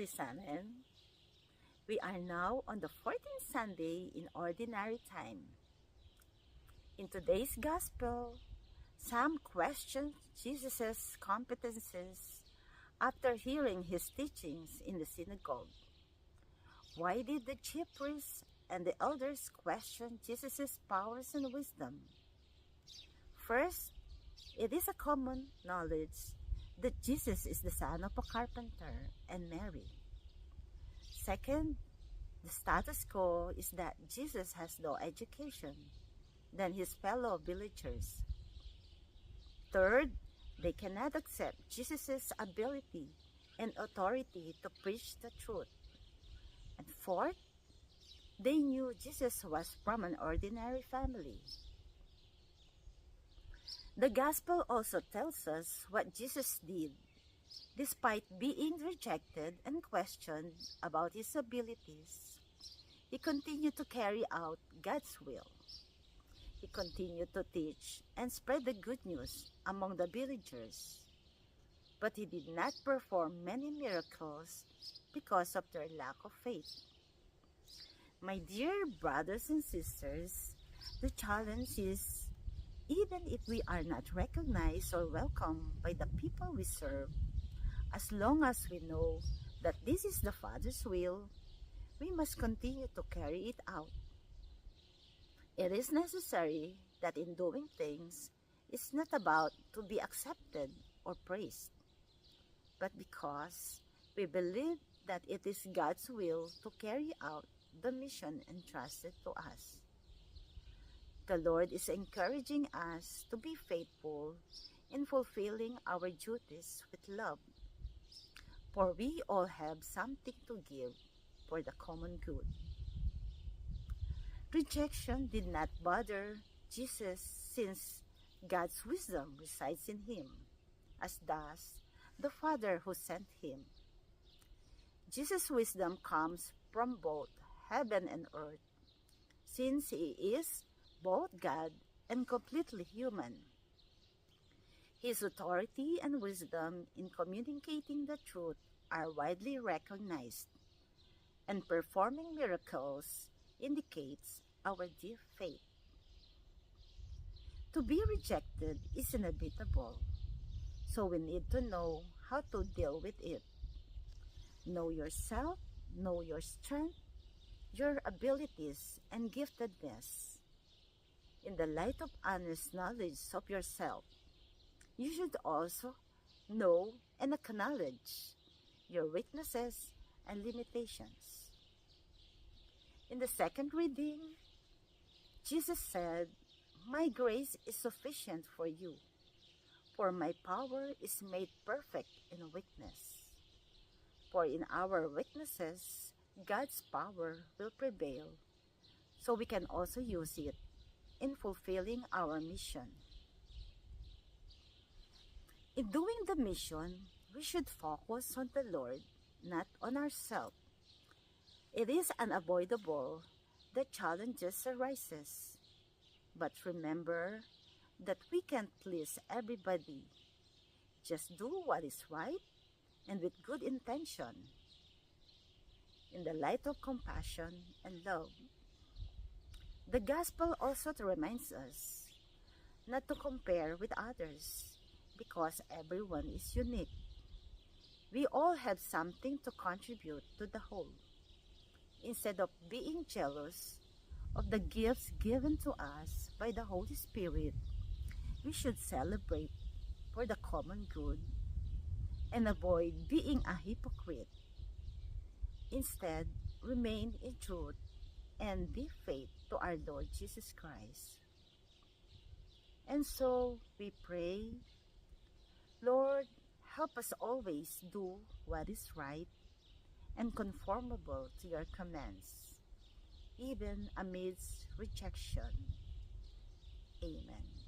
Lisanen. We are now on the 14th Sunday in Ordinary Time. In today's Gospel, Sam questions Jesus' competences after hearing his teachings in the synagogue. Why did the chief priests and the elders question Jesus' powers and wisdom? First, it is a common knowledge that Jesus is the son of a carpenter and Mary. Second, the status quo is that Jesus has no education than his fellow villagers. Third, they cannot accept Jesus' ability and authority to preach the truth. And fourth, they knew Jesus was from an ordinary family. The Gospel also tells us what Jesus did. Despite being rejected and questioned about his abilities, he continued to carry out God's will. He continued to teach and spread the good news among the villagers. But he did not perform many miracles because of their lack of faith. My dear brothers and sisters, the challenge is, even if we are not recognized or welcomed by the people we serve, as long as we know that this is the Father's will, we must continue to carry it out. It is necessary that in doing things, it's not about to be accepted or praised, but because we believe that it is God's will to carry out the mission entrusted to us. The Lord is encouraging us to be faithful in fulfilling our duties with love, for we all have something to give for the common good. Rejection did not bother Jesus since God's wisdom resides in him, as does the Father who sent him. Jesus' wisdom comes from both heaven and earth, since he is both God and completely human. His authority and wisdom in communicating the truth are widely recognized, and performing miracles indicates our deep faith. To be rejected is inevitable, so we need to know how to deal with it. Know yourself, know your strength, your abilities, and giftedness. In the light of honest knowledge of yourself, you should also know and acknowledge your weaknesses and limitations. In the second reading, Jesus said, "My grace is sufficient for you, for my power is made perfect in weakness." For in our weaknesses, God's power will prevail, so we can also use it in fulfilling our mission. In doing the mission, we should focus on the Lord, not on ourselves. It is unavoidable that challenges arises, but remember that we can't please everybody. Just do what is right and with good intention, in the light of compassion and love. The Gospel also reminds us not to compare with others, because everyone is unique. We all have something to contribute to the whole. Instead of being jealous of the gifts given to us by the Holy Spirit, we should celebrate for the common good and avoid being a hypocrite. Instead, remain in truth and be faithful to our Lord Jesus Christ. And so we pray, Lord, help us always do what is right and conformable to your commands, even amidst rejection. Amen.